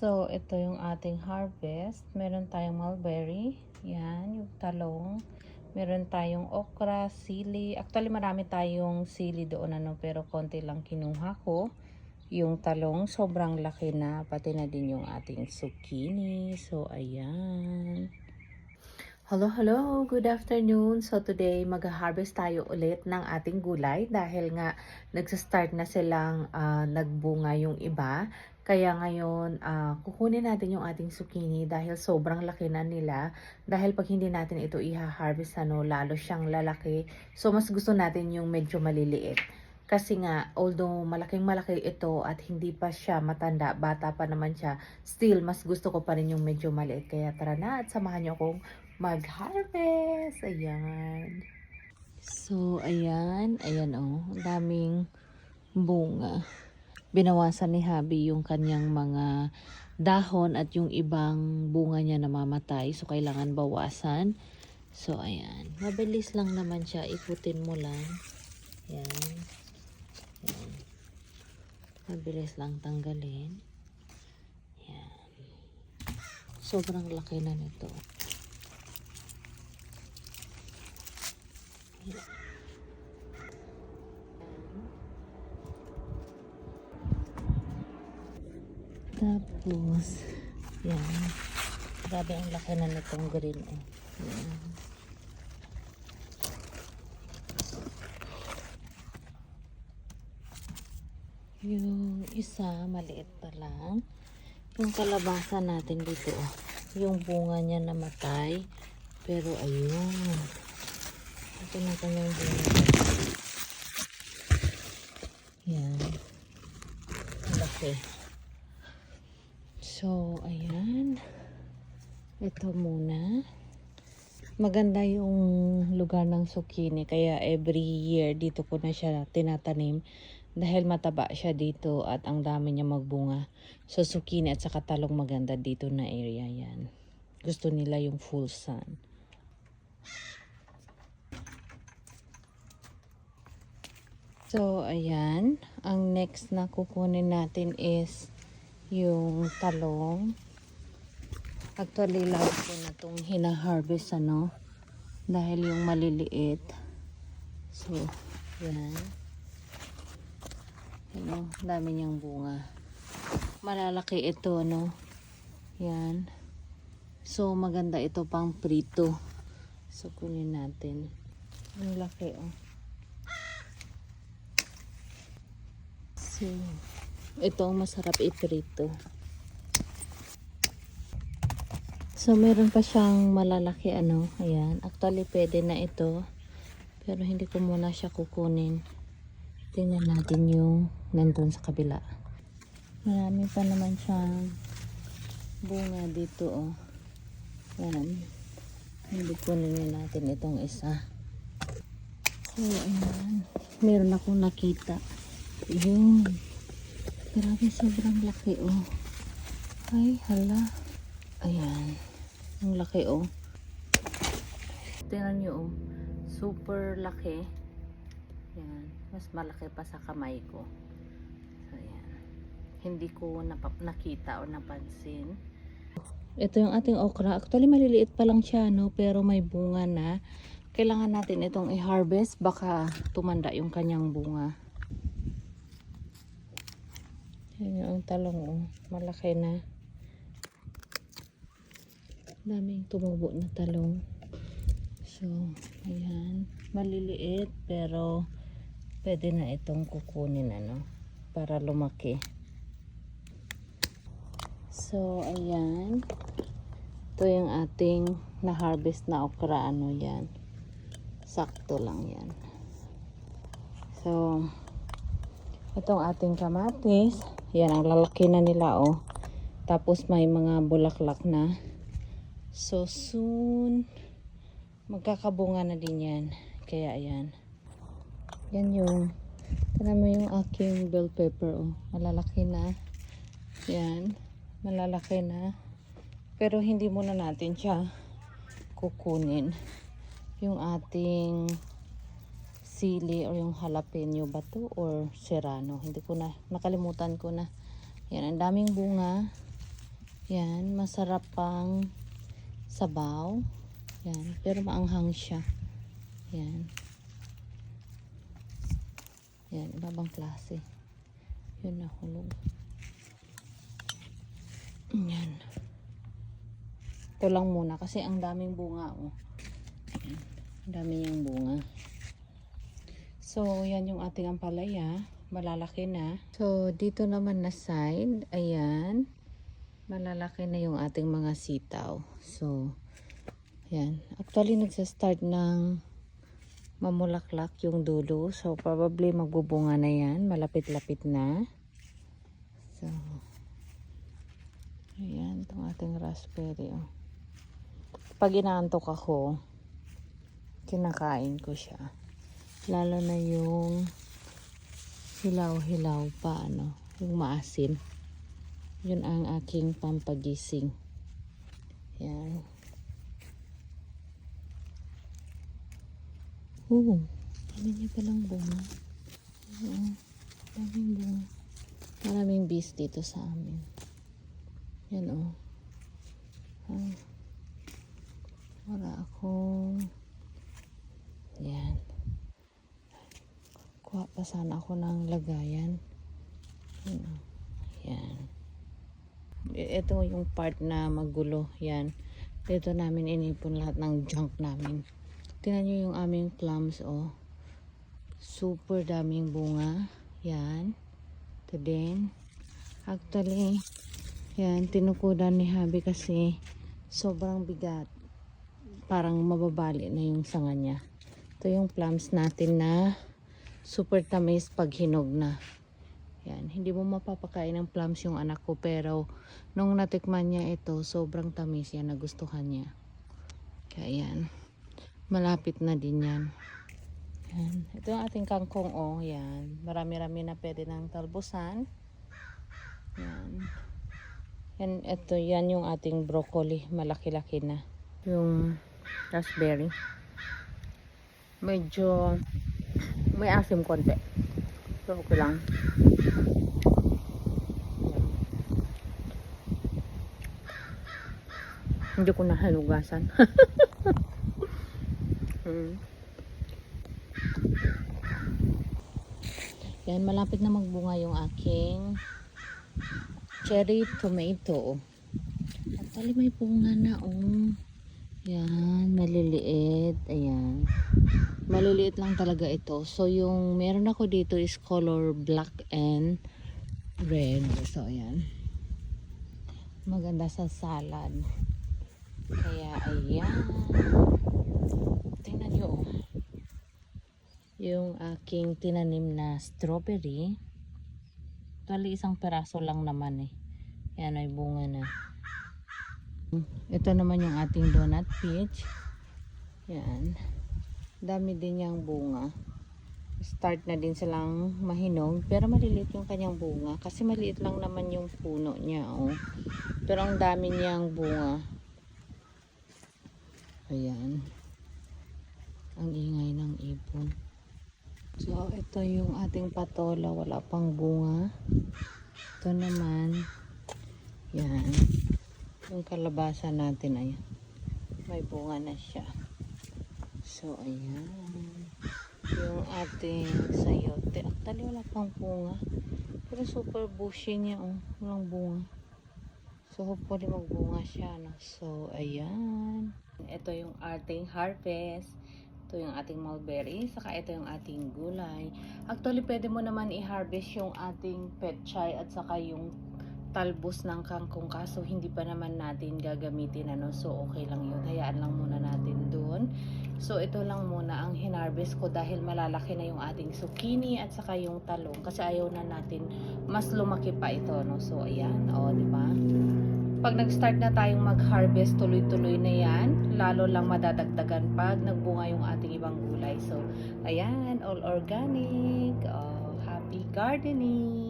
So, ito yung ating harvest. Meron tayong mulberry. Yan, yung talong. Meron tayong okra, sili. Actually, marami tayong sili doon, pero konti lang kinuha ko. Yung talong, sobrang laki na. Pati na din yung ating zucchini. So, ayan. Hello, good afternoon. So today mag-harvest tayo ulit ng ating gulay dahil nga nagsa-start na silang nagbunga yung iba. Kaya ngayon kukunin natin yung ating zucchini dahil sobrang laki na nila. Dahil pag hindi natin ito i-harvest lalo siyang lalaki. So mas gusto natin yung medyo maliliit. Kasi nga, although malaking malaki ito at hindi pa siya matanda, bata pa naman siya, still mas gusto ko pa rin yung medyo maliit. Kaya tara na at samahan niyo akong mag-harvest. Ayan. So, ayan. Ayan ang daming bunga. Binawasan ni Habi yung kanyang mga dahon at yung ibang bunga niya namamatay. So, kailangan bawasan. So, ayan. Mabilis lang naman siya. Ikutin mo lang. Ayan. Ayan. Mabilis lang tanggalin. Ayan. Sobrang laki na nito. Tapos, yan. Grabe ang laki na nitong green. Yan. Yung isa, maliit pa lang. Yung kalabasa natin dito, yung bunga niya namatay. Pero ayun. Ito na kanyang bunga. Yan. Laki. So, ayan. Ito muna. Maganda yung lugar ng zucchini. Kaya every year dito ko na siya tinatanim. Dahil mataba siya dito at ang dami niya magbunga. So, zucchini at saka talong maganda dito na area yan. Gusto nila yung full sun. So, ayan. Ang next na kukunin natin is yung talong. Actually, lagi ko na itong hina-harvest, dahil yung maliliit. So, yan. Dami niyang bunga. Malalaki ito, Yan. So, maganda ito pang prito. So, kunin natin. Ang laki, So, ito ang masarap iprito. So, meron pa siyang malalaki, Ayan. Actually, pwede na ito. Pero hindi ko muna siya kukunin. Tingnan natin yung nandun sa kabila. Marami pa naman siyang bunga dito, Yan. Hindi kunin natin itong isa. So, ayan. Meron akong nakita. Yun. Grabe, sobrang laki, Ay, hala. Ayan. Ang laki, Tingnan nyo, super laki. Yan. Mas malaki pa sa kamay ko. So, yan. Hindi ko nakita o napansin. Ito yung ating okra. Actually, maliliit pa lang siya, pero may bunga na. Kailangan natin itong i-harvest. Baka tumanda yung kanyang bunga. Yan yung talong, malaki na. Daming tumubo na talong. So, ayan. Maliliit, pero pwede na itong kukunin, para lumaki. So, ayan. Ito yung ating na-harvest na okra, yan. Sakto lang yan. So, itong ating kamatis, yan, ang lalaki na nila, Tapos may mga bulaklak na. So, soon, magkakabunga na din yan. Kaya, ayan. Yan yung, tignan mo yung aking bell pepper, malalaki na. Yan, malalaki na. Pero hindi muna natin siya kukunin. Yung ating sili or yung jalapeno ba to or serrano. Hindi ko na, nakalimutan ko na. Yan, ang daming bunga. Yan, masarap pang sabaw. Yan, pero maanghang siya. Yan. Yan, ibabang klase. Yun, nahulog. Yan. Ito lang muna kasi ang daming bunga. Oh. Yan. Ang dami niyang bunga. So, yan yung ating ampalaya. Malalaki na. So, dito naman na side. Ayan. Malalaki na yung ating mga sitaw. So, yan. Actually, nagsa-start ng mamulaklak yung dulo. So, probably magbubunga na yan. Malapit-lapit na. So, ayan. Itong ating raspberry. Oh. Pag inaantok ako, kinakain ko siya. Lalo na yung hilaw-hilaw pa, ano, yung maasim. Yun ang aking pampagising. Yan. Dami niya palang bunga. Daming bunga. Maraming bees dito sa amin. Yan o. Wala akong yan. Kuha pa sana ako ng lagayan. Yan o. Yan. Ito yung part na magulo. Yan. Dito namin inipon lahat ng junk namin. Tingnan nyo yung aming plums, oh. Super daming bunga. Yan. Ito din. Actually, yan, tinukudan ni Habi kasi sobrang bigat. Parang mababali na yung sanga niya. Ito yung plums natin na super tamis pag hinog na. Yan. Hindi mo mapapakain ng plums yung anak ko, pero nung natikman niya ito, sobrang tamis yan. Nagustuhan niya. Kaya yan. Malapit na din yan. Yan. Ito yung ating kangkong, oh. Yan. Marami-rami na pwede ng talbusan. Yan. Yan. Ito, yan yung ating broccoli. Malaki-laki na. Yung raspberry. Medyo may asim konti. So, okay lang. Hindi ko na halugasan. Yan, malapit na magbunga yung aking cherry tomato. Actually, may bunga na, oh. Yan, maliliit. Ayan. Maliliit lang talaga ito. So, yung meron ako dito is color black and red. So, ayan. Maganda sa salad. Kaya, ayan. Tingnan nyo, oh. Yung aking tinanim na strawberry. Actually, isang peraso lang naman eh. Yan, ay bunga na. Ito naman yung ating donut peach. Yan. Dami din niyang bunga. Start na din silang mahinog. Pero maliliit yung kanyang bunga. Kasi maliit lang naman yung puno niya. Oh. Pero ang dami niyang bunga. Ayan. Ang ingay ng ibon. So, ito yung ating patola. Wala pang bunga. Ito naman. Yan. Yung kalabasa natin, ayan. May bunga na siya. So, ayan. Yung ating sayote. Actually, wala pang bunga. Pero super bushy niya, oh. Walang bunga. So, hopefully magbunga siya, no? So, ayan. Ito yung ating harvest. Ito yung ating mulberry, saka ito yung ating gulay. Actually, pwede mo naman i-harvest yung ating petchay at saka yung talbos ng kangkong, kaso hindi pa naman natin gagamitin, ano. So, okay lang yun. Hayaan lang muna natin doon. So, ito lang muna ang hinarvest ko dahil malalaki na yung ating zucchini at saka yung talong. Kasi ayaw na natin mas lumaki pa ito, no. So, ayan. O, diba? Pag nag-start na tayong mag-harvest, tuloy-tuloy na yan. Lalo lang madadagdagan pag nagbunga yung ating ibang gulay. So, ayan, all organic. Oh, happy gardening!